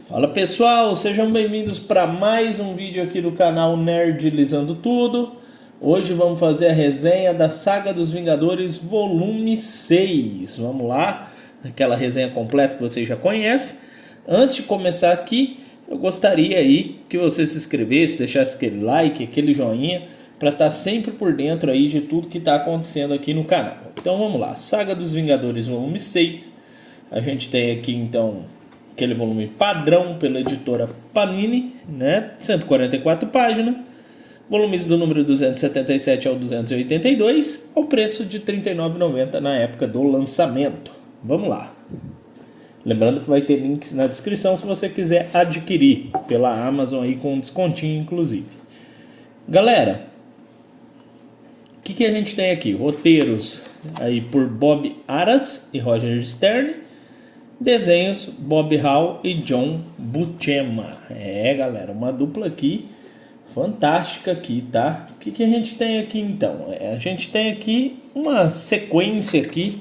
Fala pessoal, sejam bem-vindos para mais um vídeo aqui do canal Nerdilizando Tudo. Hoje vamos fazer a resenha da Saga dos Vingadores volume 6. Vamos lá, aquela resenha completa que vocês já conhecem. Antes de começar aqui, eu gostaria aí que você se inscrevesse, deixasse aquele like, aquele joinha, para estar sempre por dentro aí de tudo que está acontecendo aqui no canal. Então vamos lá, Saga dos Vingadores volume 6. A gente tem aqui então aquele volume padrão pela editora Panini, né? 144 páginas, volumes do número 277 ao 282, ao preço de R$ 39,90 na época do lançamento. Vamos lá. Lembrando que vai ter links na descrição se você quiser adquirir pela Amazon aí com um descontinho inclusive. Galera, o que a gente tem aqui? Roteiros aí por Bob Aras e Roger Stern. Desenhos Bob Hall e John Buscema. Galera, uma dupla aqui fantástica aqui, tá? O que a gente tem aqui então? A gente tem aqui uma sequência aqui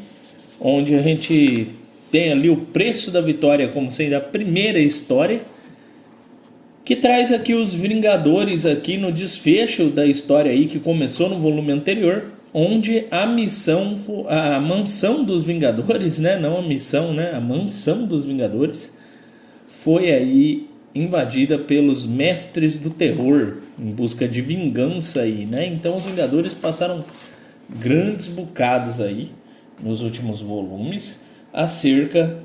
onde a gente tem ali o preço da vitória como sendo a primeira história, que traz aqui os Vingadores aqui no desfecho da história aí que começou no volume anterior, onde a mansão dos Vingadores, né? Não a missão, né? A mansão dos Vingadores foi aí invadida pelos mestres do terror em busca de vingança aí, né? Então os Vingadores passaram grandes bocados aí nos últimos volumes acerca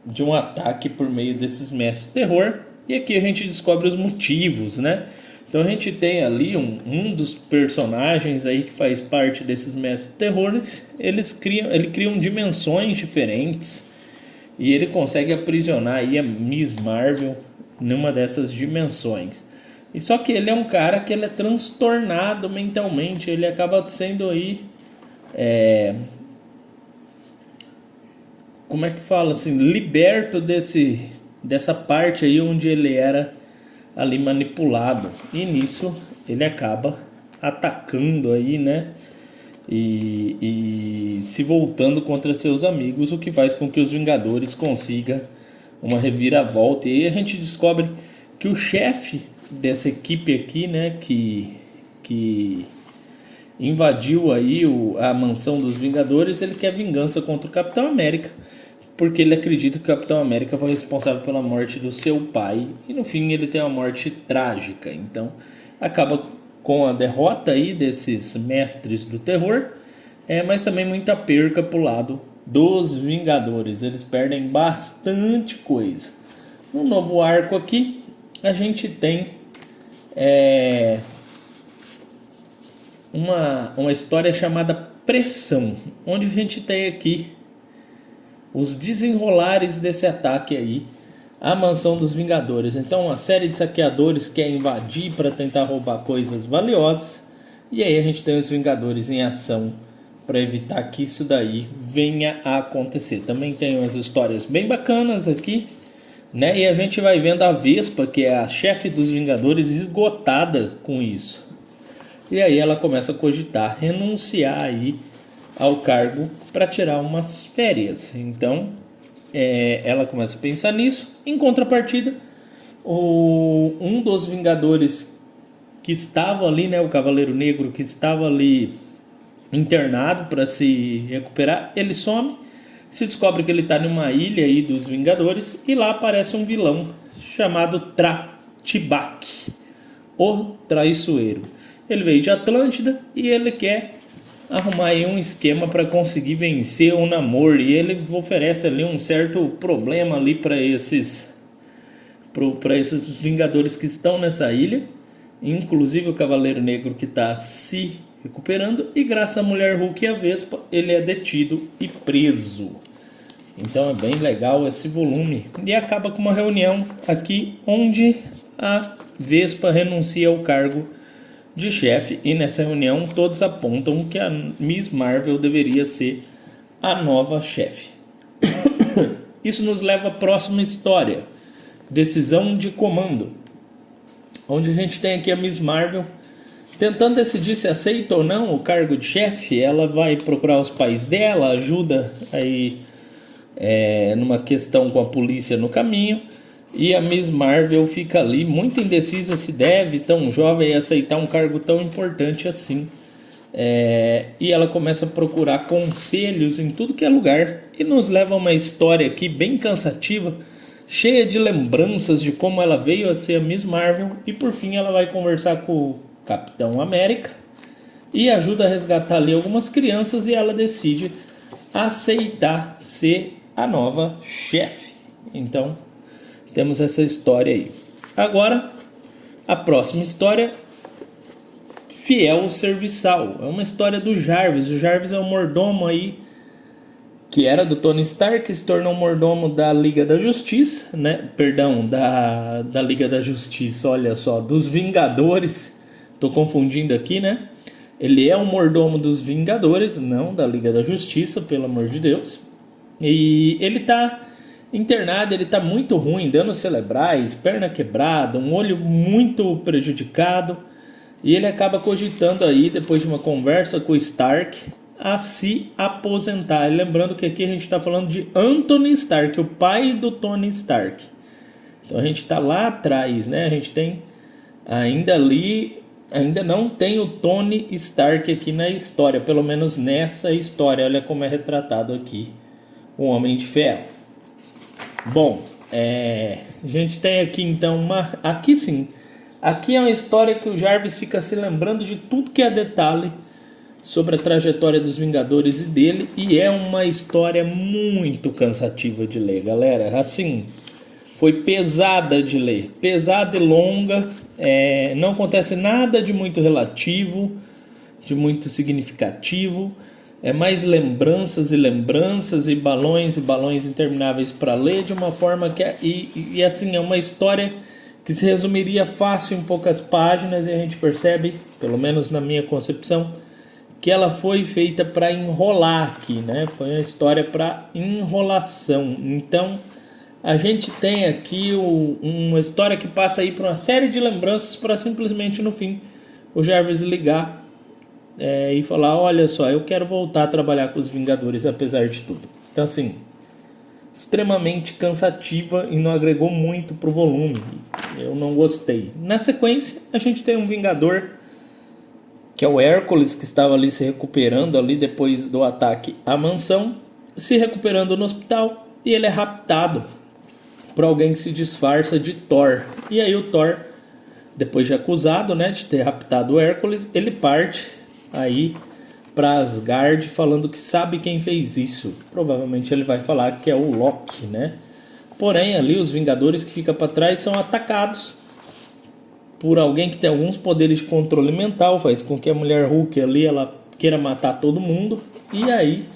de um ataque por meio desses mestres do terror, e aqui a gente descobre os motivos, né? Então a gente tem ali um dos personagens aí que faz parte desses mestres terrores. Ele cria dimensões diferentes e ele consegue aprisionar aí a Miss Marvel numa dessas dimensões. E só que ele é um cara que ele é transtornado mentalmente, ele acaba sendo aí como é que fala assim, liberto dessa parte aí onde ele era ali manipulado, e nisso ele acaba atacando aí, né, e se voltando contra seus amigos, o que faz com que os Vingadores consigam uma reviravolta. E aí a gente descobre que o chefe dessa equipe aqui, né, que invadiu aí a mansão dos Vingadores, ele quer vingança contra o Capitão América, porque ele acredita que o Capitão América foi responsável pela morte do seu pai, e no fim ele tem uma morte trágica. Então acaba com a derrota aí desses mestres do terror, mas também muita perca pro lado dos Vingadores. Eles perdem bastante coisa. No novo arco aqui a gente tem uma história chamada Pressão, onde a gente tem aqui os desenrolares desse ataque aí à mansão dos Vingadores. Então uma série de saqueadores quer invadir para tentar roubar coisas valiosas, e aí a gente tem os Vingadores em ação para evitar que isso daí venha a acontecer. Também tem umas histórias bem bacanas aqui, né? E a gente vai vendo a Vespa, que é a chefe dos Vingadores, esgotada com isso, e aí ela começa a cogitar renunciar aí ao cargo para tirar umas férias. Então ela começa a pensar nisso. Em contrapartida, um dos Vingadores que estava ali, né, o Cavaleiro Negro, que estava ali internado para se recuperar, ele some. Se descobre que ele está numa ilha aí dos Vingadores, e lá aparece um vilão chamado Tibak, o Traiçoeiro. Ele veio de Atlântida e ele quer arrumar aí um esquema para conseguir vencer o Namor, e ele oferece ali um certo problema ali para esses Vingadores que estão nessa ilha, inclusive o Cavaleiro Negro, que está se recuperando, e graças à Mulher Hulk e a Vespa ele é detido e preso. Então é bem legal esse volume, e acaba com uma reunião aqui onde a Vespa renuncia ao cargo de chefe, e nessa reunião todos apontam que a Miss Marvel deveria ser a nova chefe. Isso nos leva à próxima história, Decisão de Comando, onde a gente tem aqui a Miss Marvel tentando decidir se aceita ou não o cargo de chefe. Ela vai procurar os pais dela, ajuda aí numa questão com a polícia no caminho, E a Miss Marvel fica ali muito indecisa se deve, tão jovem, aceitar um cargo tão importante assim. E ela começa a procurar conselhos em tudo que é lugar e nos leva a uma história aqui bem cansativa, cheia de lembranças de como ela veio a ser a Miss Marvel, e por fim ela vai conversar com o Capitão América e ajuda a resgatar ali algumas crianças, e ela decide aceitar ser a nova chefe. Então temos essa história aí. Agora a próxima história, Fiel Serviçal. É uma história do Jarvis. O Jarvis é um mordomo aí que era do Tony Stark, que se tornou mordomo da Liga da Justiça, né? Perdão, da Liga da Justiça, olha só, dos Vingadores. Tô confundindo aqui, né? Ele é um mordomo dos Vingadores, não da Liga da Justiça, pelo amor de Deus. E ele tá internado, ele tá muito ruim, danos cerebrais, perna quebrada, um olho muito prejudicado. E ele acaba cogitando aí, depois de uma conversa com o Stark, a se aposentar. E lembrando que aqui a gente está falando de Anthony Stark, o pai do Tony Stark. Então a gente está lá atrás, né? A gente tem ainda ali, ainda não tem o Tony Stark aqui na história, pelo menos nessa história. Olha como é retratado aqui o Homem de Ferro. Bom, a gente tem aqui então aqui sim. Aqui é uma história que o Jarvis fica se lembrando de tudo que é detalhe sobre a trajetória dos Vingadores e dele, e é uma história muito cansativa de ler, galera. Assim, foi pesada de ler, pesada e longa, não acontece nada de muito relativo, de muito significativo, é mais lembranças e balões intermináveis para ler, de uma forma que e assim, é uma história que se resumiria fácil em poucas páginas, e a gente percebe, pelo menos na minha concepção, que ela foi feita para enrolar aqui, né? Foi uma história para enrolação. Então a gente tem aqui uma história que passa aí por uma série de lembranças para simplesmente no fim o Jarvis ligar e falar: olha só, eu quero voltar a trabalhar com os Vingadores apesar de tudo. Então assim, extremamente cansativa e não agregou muito pro volume. Eu não gostei. Na sequência, a gente tem um Vingador, que é o Hércules, que estava ali se recuperando ali depois do ataque à mansão, se recuperando no hospital, e ele é raptado por alguém que se disfarça de Thor. E aí o Thor, depois de acusado, né, de ter raptado o Hércules, ele parte aí para Asgard falando que sabe quem fez isso. Provavelmente ele vai falar que é o Loki, né? Porém, ali os Vingadores que ficam para trás são atacados por alguém que tem alguns poderes de controle mental, faz com que a mulher Hulk ali ela queira matar todo mundo. E aí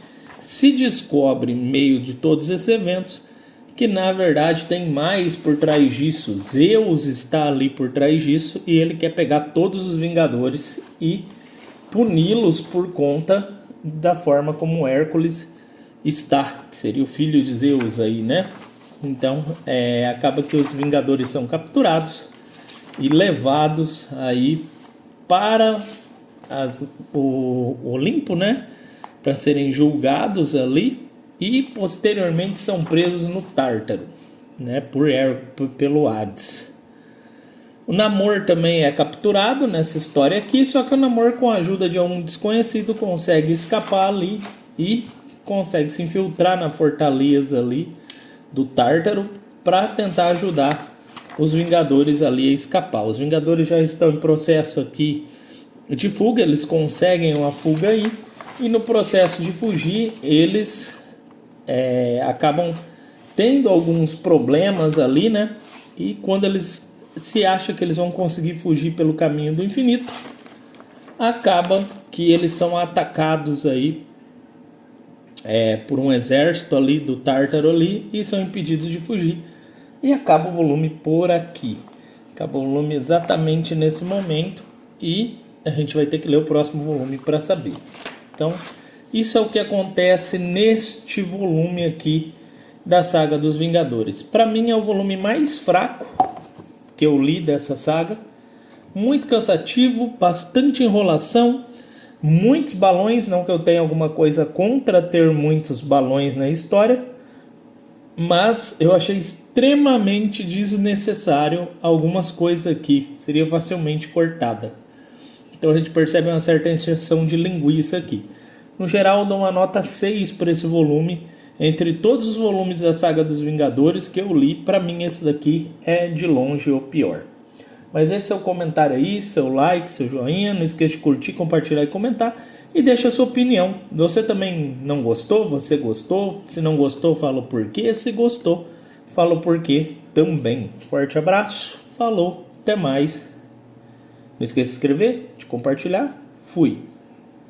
se descobre, em meio de todos esses eventos, que na verdade tem mais por trás disso. Zeus está ali por trás disso, e ele quer pegar todos os Vingadores e puni-los por conta da forma como Hércules está, que seria o filho de Zeus aí, né? Então, acaba que os Vingadores são capturados e levados aí para o Olimpo, né? Para serem julgados ali, e posteriormente são presos no Tártaro, né? Pelo Hades. O Namor também é capturado nessa história aqui, só que o Namor, com a ajuda de um desconhecido, consegue escapar ali e consegue se infiltrar na fortaleza ali do Tártaro para tentar ajudar os Vingadores ali a escapar. Os Vingadores já estão em processo aqui de fuga, eles conseguem uma fuga aí, e no processo de fugir eles acabam tendo alguns problemas ali, né? E quando eles se acham que eles vão conseguir fugir pelo caminho do infinito, acaba que eles são atacados aí por um exército ali do Tártaro ali, e são impedidos de fugir. E acaba o volume por aqui. Acaba o volume exatamente nesse momento, e a gente vai ter que ler o próximo volume para saber. Então, isso é o que acontece neste volume aqui da saga dos Vingadores. Para mim é o volume mais fraco que eu li dessa saga. Muito cansativo, bastante enrolação, muitos balões, não que eu tenha alguma coisa contra ter muitos balões na história, Mas eu achei extremamente desnecessário algumas coisas aqui. Seria facilmente cortada. Então a gente percebe uma certa injeção de linguiça aqui. No geral, eu dou uma nota 6 para esse volume. Entre todos os volumes da Saga dos Vingadores que eu li, para mim esse daqui é de longe o pior. Mas deixe seu comentário aí, seu like, seu joinha. Não esqueça de curtir, compartilhar e comentar. E deixa a sua opinião. Você também não gostou? Você gostou? Se não gostou, fala o porquê. Se gostou, fala o porquê também. Forte abraço. Falou. Até mais. Não esqueça de se inscrever, de compartilhar. Fui.